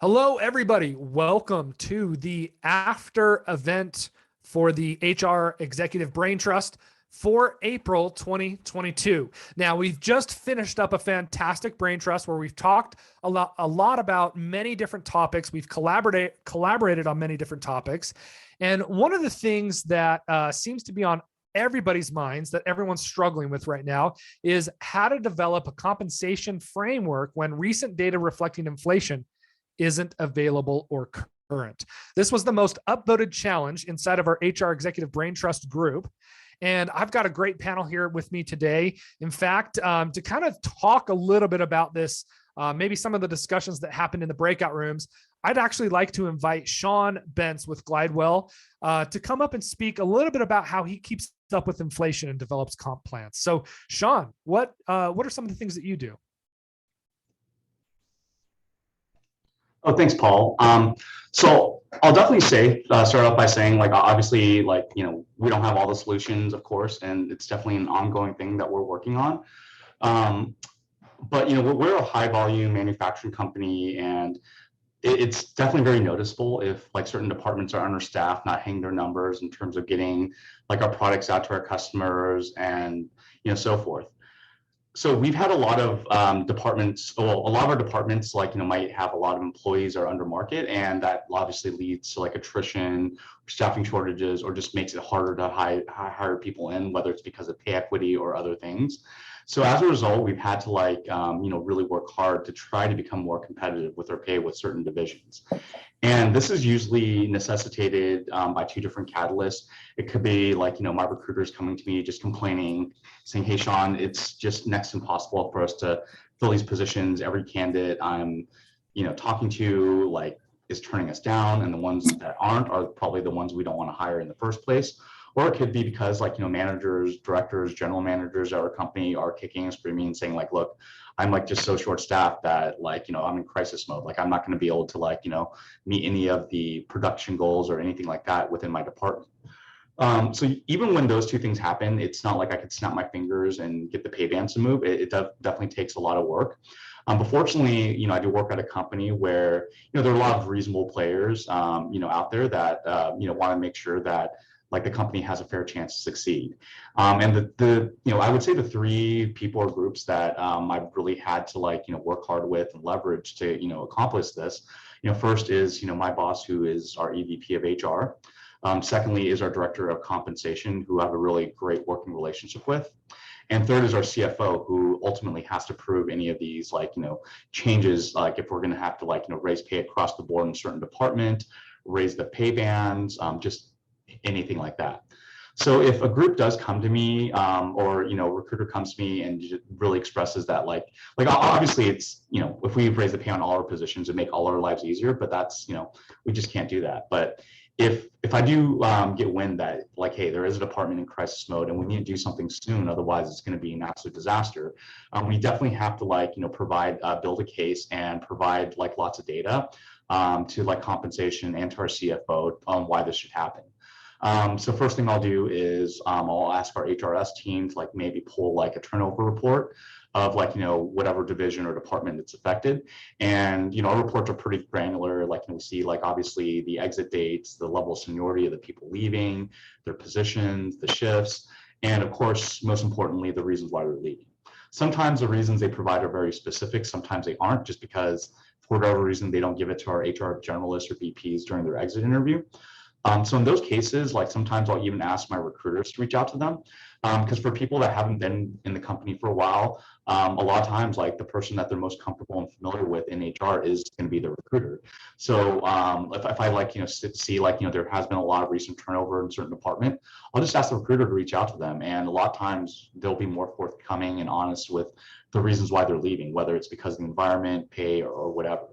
Hello, everybody. Welcome to the after event for the HR Executive Brain Trust for April 2022. Now, we've just finished up a fantastic brain trust where we've talked a lot about many different topics. We've collaborated on many different topics. And one of the things that seems to be on everybody's minds that everyone's struggling with right now is how to develop a compensation framework when recent data reflecting inflation isn't available or current. This was the most upvoted challenge inside of our HR Executive Brain Trust group. And I've got a great panel here with me today. In fact, to kind of talk a little bit about this, maybe some of the discussions that happened in the breakout rooms, I'd actually like to invite Sean Bentz with Glidewell to come up and speak a little bit about how he keeps up with inflation and develops comp plans. So Sean, what are some of the things that you do? Oh, thanks, Paul. So I'll definitely start off by saying, obviously, we don't have all the solutions, of course, and it's definitely an ongoing thing that we're working on. But we're a high volume manufacturing company, and it's definitely very noticeable if certain departments are understaffed, not hitting their numbers in terms of getting our products out to our customers and so forth. So we've had a lot of departments, well, a lot of our departments might have a lot of employees are under market, and that obviously leads to attrition, staffing shortages, or just makes it harder to hire people in, whether it's because of pay equity or other things. So as a result, we've had to really work hard to try to become more competitive with our pay with certain divisions. And this is usually necessitated by two different catalysts. It could be my recruiters coming to me just complaining, saying, hey, Sean, it's just next to impossible for us to fill these positions. Every candidate I'm talking to is turning us down, and the ones that aren't are probably the ones we don't want to hire in the first place. Or it could be because managers, directors, general managers at our company are kicking and screaming and saying look, I'm just so short staffed that I'm in crisis mode. I'm not going to be able to meet any of the production goals or anything like that within my department. So even when those two things happen, it's not like I could snap my fingers and get the pay bands to move. It definitely takes a lot of work. But fortunately, I do work at a company where there are a lot of reasonable players out there that want to make sure that the company has a fair chance to succeed. And I would say the three people or groups that I've really had to work hard with and leverage to accomplish this. First is my boss, who is our EVP of HR. Secondly is our director of compensation, who I have a really great working relationship with. And third is our CFO, who ultimately has to approve any of these changes, if we're going to have to raise pay across the board in a certain department, raise the pay bands, just anything like that. So if a group does come to me, or a recruiter comes to me and really expresses that, obviously it's if we raise the pay on all our positions, it make all our lives easier, but that's we just can't do that. But if I do get wind that hey, there is a department in crisis mode and we need to do something soon, otherwise it's going to be an absolute disaster, we definitely have to provide build a case and provide lots of data to compensation and to our CFO on why this should happen. So first thing I'll do is I'll ask our HRS team to maybe pull a turnover report of whatever division or department that's affected. And our reports are pretty granular. We see obviously the exit dates, the level of seniority of the people leaving, their positions, the shifts, and of course, most importantly, the reasons why they're leaving. Sometimes the reasons they provide are very specific. Sometimes they aren't, just because for whatever reason they don't give it to our HR generalists or VPs during their exit interview. So in those cases, sometimes I'll even ask my recruiters to reach out to them, because for people that haven't been in the company for a while, a lot of times the person that they're most comfortable and familiar with in HR is going to be the recruiter. So if I see there has been a lot of recent turnover in a certain department, I'll just ask the recruiter to reach out to them, and a lot of times they'll be more forthcoming and honest with the reasons why they're leaving, whether it's because of the environment, pay, or whatever.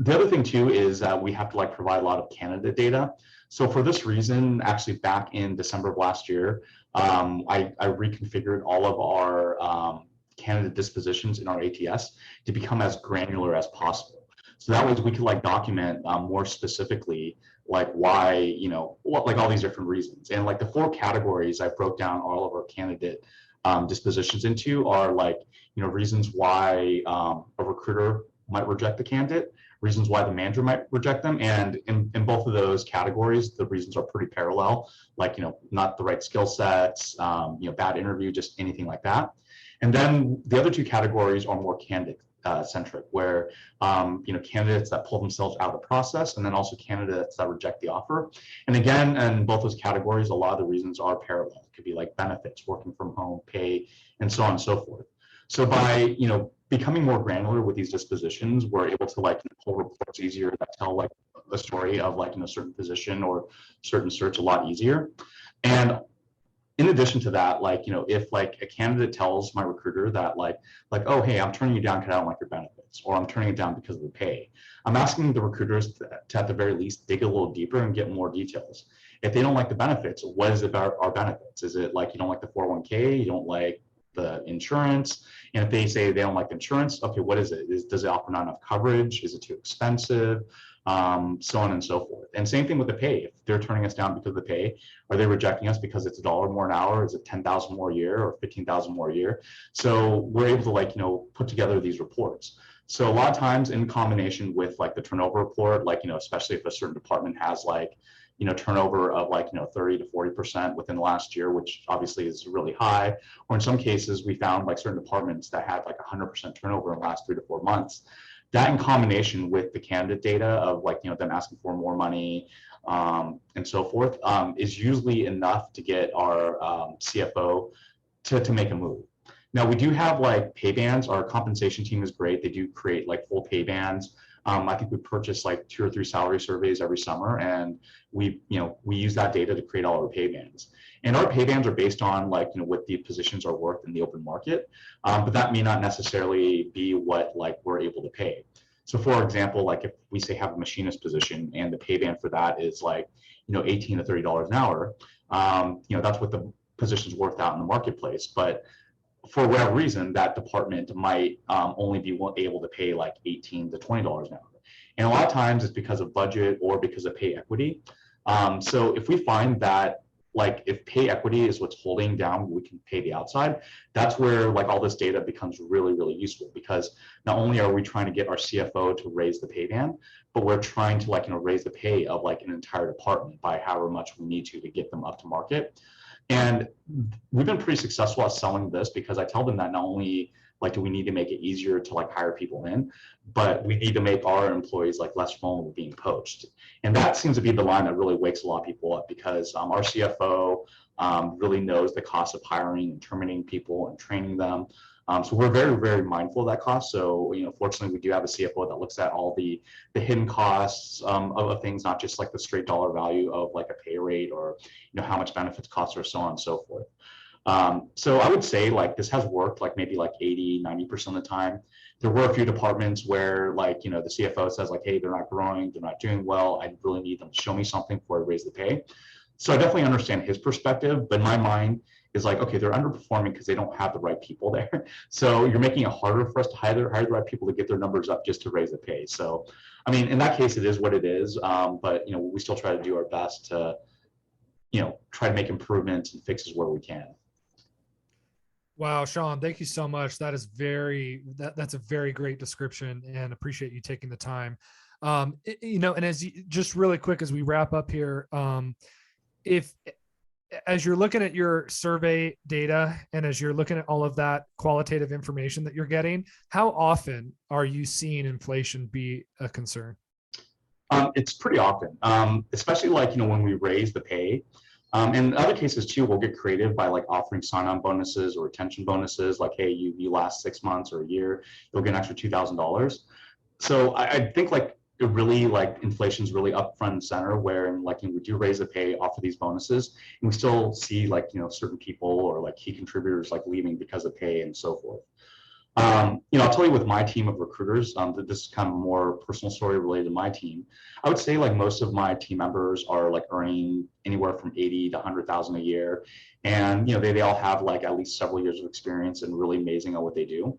The other thing too is that we have to provide a lot of candidate data. So for this reason, actually back in December of last year, I reconfigured all of our candidate dispositions in our ATS to become as granular as possible. So that way we could document more specifically why, all these different reasons. And the four categories I broke down all of our candidate dispositions into are reasons why a recruiter might reject the candidate, reasons why the manager might reject them. And in both of those categories, the reasons are pretty parallel, like, not the right skill sets, bad interview, just anything like that. And then the other two categories are more candidate centric, where candidates that pull themselves out of the process, and then also candidates that reject the offer. And again, in both those categories, a lot of the reasons are parallel. It could be like benefits, working from home, pay, and so on and so forth. So by becoming more granular with these dispositions, we're able to pull reports easier that tell a story of certain position or certain search a lot easier. And in addition to that, if a candidate tells my recruiter that oh, hey, I'm turning you down because I don't like your benefits, or I'm turning it down because of the pay, I'm asking the recruiters to at the very least dig a little deeper and get more details. If they don't like the benefits, what is it about our benefits? Is it you don't like the 401k, you don't like the insurance? And if they say they don't like the insurance, okay, what is it? Does it offer not enough coverage? Is it too expensive? So on and so forth. And same thing with the pay. If they're turning us down because of the pay, are they rejecting us because it's $1 more an hour? Is it 10,000 more a year or 15,000 more a year? So we're able to put together these reports. So a lot of times in combination with the turnover report, especially if a certain department has turnover of 30 to 40% within the last year, which obviously is really high. Or in some cases, we found certain departments that had 100% turnover in the last 3 to 4 months. That in combination with the candidate data of them asking for more money and so forth is usually enough to get our CFO to make a move. Now we do have pay bands. Our compensation team is great. They do create full pay bands. I think we purchase 2 or 3 salary surveys every summer, and we use that data to create all our pay bands. And our pay bands are based on what the positions are worth in the open market, but that may not necessarily be what we're able to pay. So for example, if we say have a machinist position and the pay band for that is $18 to $30 an hour, that's what the position's worth out in the marketplace. But for whatever reason, that department might only be able to pay $18 to $20 an hour. And a lot of times it's because of budget or because of pay equity. So if we find that if pay equity is what's holding down, we can pay the outside, that's where all this data becomes really, really useful, because not only are we trying to get our CFO to raise the pay band, but we're trying to raise the pay of an entire department by however much we need to get them up to market. And we've been pretty successful at selling this, because I tell them that not only do we need to make it easier to hire people in, but we need to make our employees less vulnerable being poached. And that seems to be the line that really wakes a lot of people up, because our CFO really knows the cost of hiring and terminating people and training them. So we're very, very mindful of that cost. So, fortunately, we do have a CFO that looks at all the hidden costs of things, not just the straight dollar value of a pay rate or, how much benefits cost or so on and so forth. So I would say this has worked maybe 80, 90% of the time. There were a few departments where the CFO says hey, they're not growing, they're not doing well, I really need them to show me something before I raise the pay. So I definitely understand his perspective, but in my mind is okay, they're underperforming because they don't have the right people there. So you're making it harder for us to hire the right people to get their numbers up just to raise the pay. So, I mean, in that case, it is what it is. But we still try to do our best to, try to make improvements and fixes where we can. Wow, Sean, thank you so much. That's a very great description, and appreciate you taking the time. And as just really quick as we wrap up here, as you're looking at your survey data and as you're looking at all of that qualitative information that you're getting, how often are you seeing inflation be a concern? It's pretty often, especially when we raise the pay. In other cases too, we'll get creative by offering sign-on bonuses or retention bonuses. Hey, you last 6 months or a year, you'll get an extra $2,000. So I think it really inflation's really up front and center, where we do raise the pay, offer these bonuses, and we still see certain people or key contributors leaving because of pay and so forth. I'll tell you with my team of recruiters, that this is kind of more personal story related to my team. I would say most of my team members are earning anywhere from 80 to 100,000 a year, and they all have at least several years of experience and really amazing at what they do.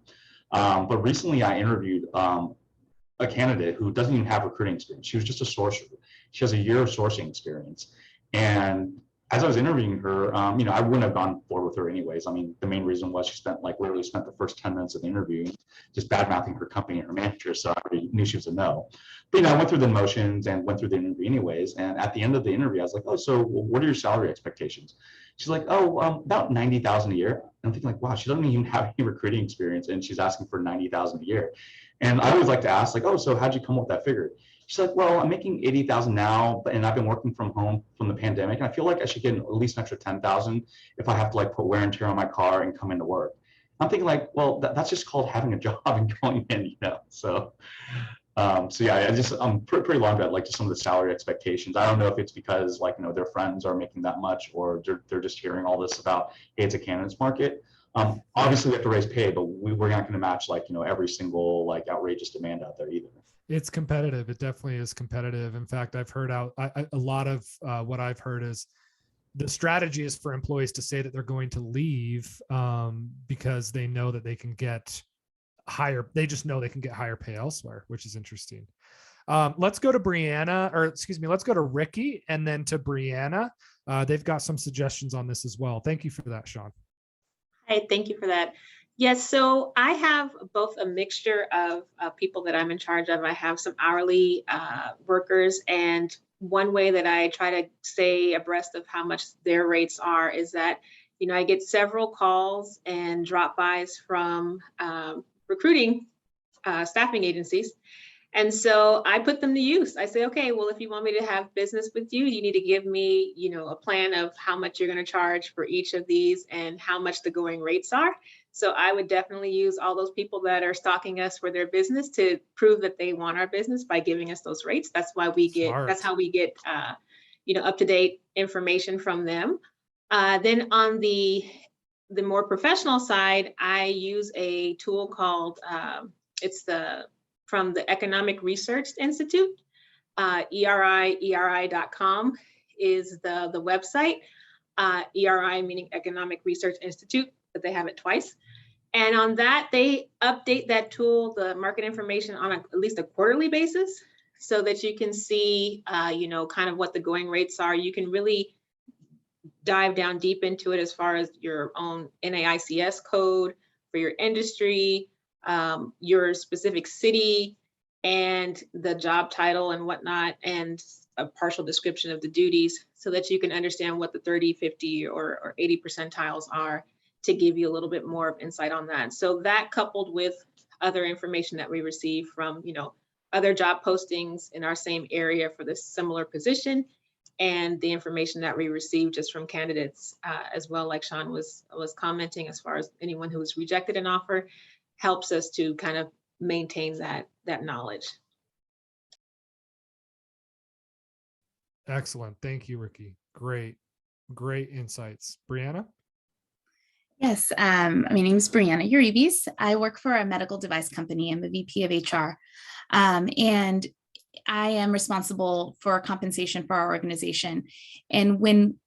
But recently I interviewed a candidate who doesn't even have recruiting experience. She was just a sourcer. She has a year of sourcing experience, and as I was interviewing her, I wouldn't have gone forward with her anyways. I mean, the main reason was she literally spent the first 10 minutes of the interview just bad mouthing her company and her manager. So I already knew she was a no. But I went through the motions and went through the interview anyways. And at the end of the interview, I was like, oh, so what are your salary expectations? She's like, oh, about 90,000 a year. And I'm thinking like, wow, she doesn't even have any recruiting experience and she's asking for 90,000 a year. And I always like to ask like, oh, so how'd you come up with that figure? She's like, well, I'm making 80,000 now, and I've been working from home from the pandemic. And I feel like I should get at least an extra 10,000 if I have to put wear and tear on my car and come into work. I'm thinking like, well, that's just called having a job and going in, So, yeah, I'm pretty long about just some of the salary expectations. I don't know if it's because their friends are making that much or they're just hearing all this about, hey, it's a candidates market. Obviously we have to raise pay, but we're not going to match every single outrageous demand out there either. It's competitive. It definitely is competitive. In fact, I've heard a lot of what I've heard is the strategy is for employees to say that they're going to leave because they know that they can get higher. They just know they can get higher pay elsewhere, which is interesting. Let's go to let's go to Ricky and then to Brianna. They've got some suggestions on this as well. Thank you for that, Sean. Hi, thank you for that. Yes, so I have both a mixture of people that I'm in charge of. I have some hourly workers, and one way that I try to stay abreast of how much their rates are is that, I get several calls and drop-bys from recruiting staffing agencies. And so I put them to use. I say, okay, well, if you want me to have business with you, you need to give me, a plan of how much you're going to charge for each of these and how much the going rates are. So I would definitely use all those people that are stalking us for their business to prove that they want our business by giving us those rates. That's why that's how we get, up-to-date information from them. Then on the more professional side, I use a tool called, from the Economic Research Institute, ERI.com is the website, ERI meaning Economic Research Institute, but they have it twice. And on that, they update that tool, the market information on at least a quarterly basis so that you can see, kind of what the going rates are. You can really dive down deep into it as far as your own NAICS code for your industry, your specific city, and the job title and whatnot, and a partial description of the duties so that you can understand what the 30, 50, or 80 percentiles are to give you a little bit more of insight on that. So that coupled with other information that we receive from, other job postings in our same area for this similar position, and the information that we receive just from candidates as well, like Sean was commenting, as far as anyone who was rejected an offer, helps us to kind of maintain that knowledge. Excellent. Thank you, Ricky. Great insights. Brianna? Yes, my name is Brianna Uribe. I work for a medical device company. I'm the VP of HR. And I am responsible for compensation for our organization. And when,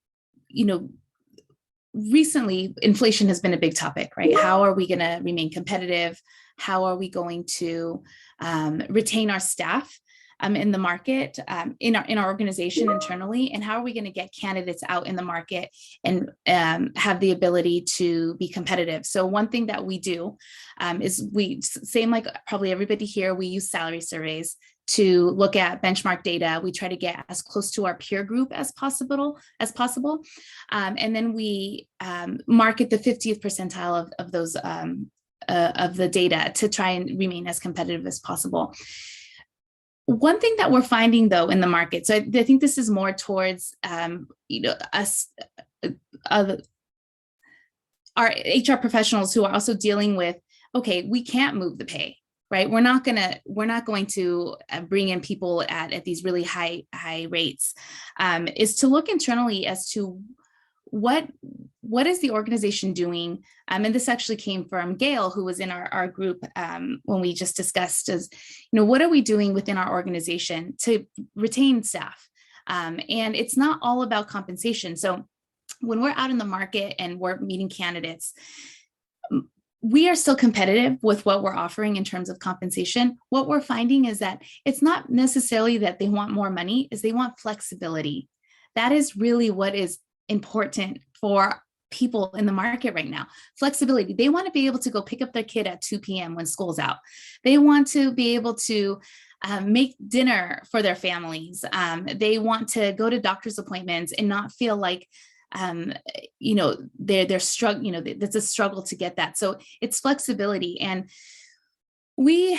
recently inflation has been a big topic, right? How are we going to remain competitive? How are we going to retain our staff in the market, in our organization internally? And how are we going to get candidates out in the market and have the ability to be competitive? So one thing that we do is same like probably everybody here, we use salary surveys to look at benchmark data. We try to get as close to our peer group as possible. And then we market the 50th percentile of those of the data to try and remain as competitive as possible. One thing that we're finding though in the market, so I think this is more towards us, our HR professionals who are also dealing with, okay, we can't move the pay, right? We're not going to bring in people at these really high rates, is to look internally as to what is the organization doing? And this actually came from Gail, who was in our group when we just discussed as, what are we doing within our organization to retain staff? And it's not all about compensation. So when we're out in the market and we're meeting candidates, we are still competitive with what we're offering in terms of compensation. What we're finding is that it's not necessarily that they want more money, is they want flexibility. That is really what is important for people in the market right now. Flexibility. They want to be able to go pick up their kid at 2 p.m. when school's out. They want to be able to make dinner for their families. They want to go to doctor's appointments and not feel like they're struggling, that's a struggle to get that. So it's flexibility. And we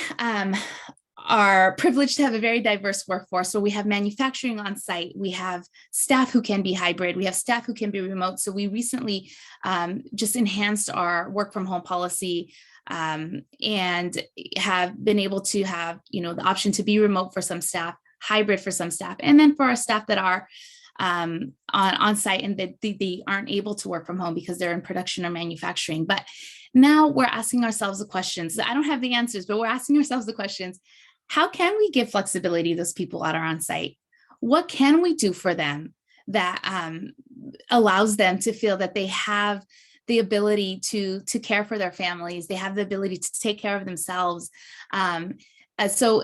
are privileged to have a very diverse workforce. So we have manufacturing on site, we have staff who can be hybrid, we have staff who can be remote. So we recently just enhanced our work from home policy and have been able to have, the option to be remote for some staff, hybrid for some staff, and then for our staff that are on site and that they aren't able to work from home because they're in production or manufacturing. But now we're asking ourselves the questions. I don't have the answers, but we're asking ourselves the questions. How can we give flexibility to those people that are on site? What can we do for them that allows them to feel that they have the ability to care for their families? They have the ability to take care of themselves. So,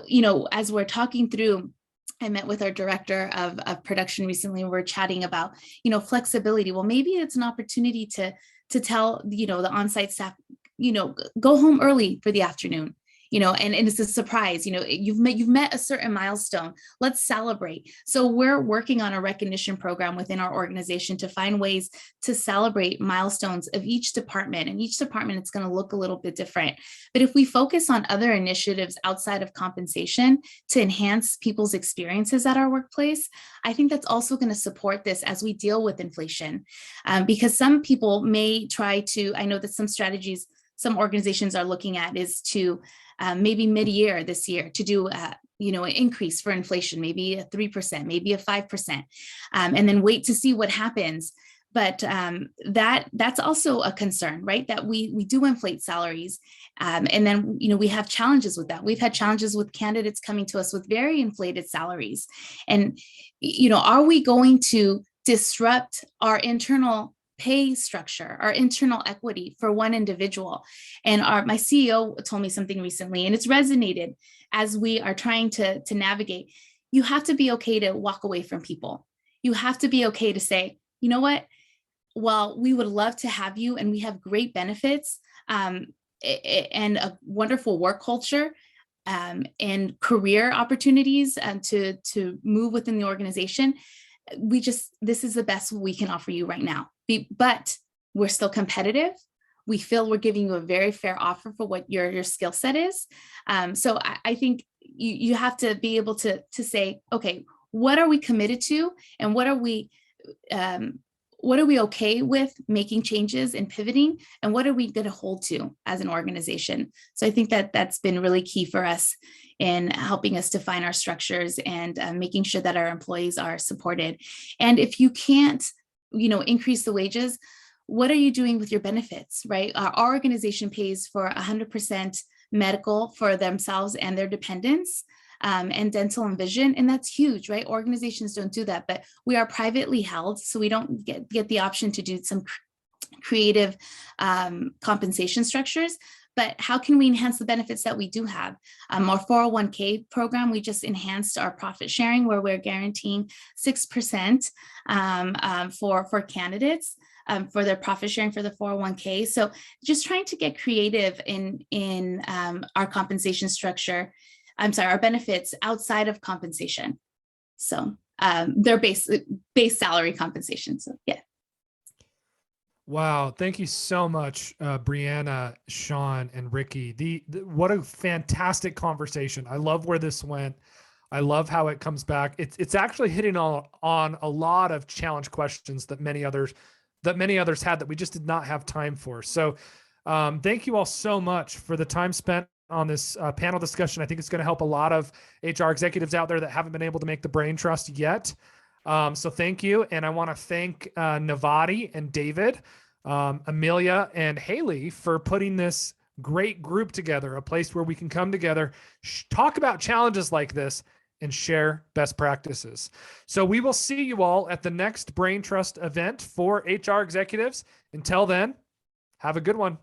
as we're talking through, I met with our director of production recently, and we're chatting about, flexibility. Well, maybe it's an opportunity to tell, the on-site staff, go home early for the afternoon. And it's a surprise, you've met a certain milestone, let's celebrate. So we're working on a recognition program within our organization to find ways to celebrate milestones of each department, and each department, it's going to look a little bit different. But if we focus on other initiatives outside of compensation to enhance people's experiences at our workplace, I think that's also going to support this as we deal with inflation. Because some people may try to, I know that some strategies some organizations are looking at is to maybe mid-year this year to do an increase for inflation, maybe a 3%, maybe a 5%, and then wait to see what happens. But that's also a concern, right? That we do inflate salaries, and then we have challenges with that. We've had challenges with candidates coming to us with very inflated salaries, and are we going to disrupt our internal pay structure, our internal equity for one individual? And my CEO told me something recently, and it's resonated as we are trying to navigate. You have to be okay to walk away from people. You have to be okay to say, you know what? Well, we would love to have you, and we have great benefits and a wonderful work culture and career opportunities to move within the organization. This is the best we can offer you right now. But we're still competitive. We feel we're giving you a very fair offer for what your skill set is. So I think you have to be able to say, okay, what are we committed to, and what are we okay with making changes and pivoting, and what are we going to hold to as an organization? So I think that's been really key for us in helping us define our structures and making sure that our employees are supported. And if you can't, increase the wages, what are you doing with your benefits, right? Our organization pays for 100% medical for themselves and their dependents, and dental and vision. And that's huge, right? Organizations don't do that, but we are privately held, so we don't get the option to do some creative compensation structures. But how can we enhance the benefits that we do have? Our 401k program, we just enhanced our profit sharing, where we're guaranteeing 6% for candidates for their profit sharing for the 401k. So just trying to get creative in our compensation structure. Our benefits outside of compensation. So they're base salary compensation. So yeah. Wow. Thank you so much, Brianna, Sean, and Ricky. What a fantastic conversation. I love where this went. I love how it comes back. It's actually hitting on a lot of challenge questions that many others had that we just did not have time for. So thank you all so much for the time spent on this panel discussion. I think it's going to help a lot of HR executives out there that haven't been able to make the brain trust yet. So thank you. And I want to thank Navati and David, Amelia and Haley for putting this great group together, a place where we can come together, talk about challenges like this, and share best practices. So we will see you all at the next Brain Trust event for HR executives. Until then, have a good one.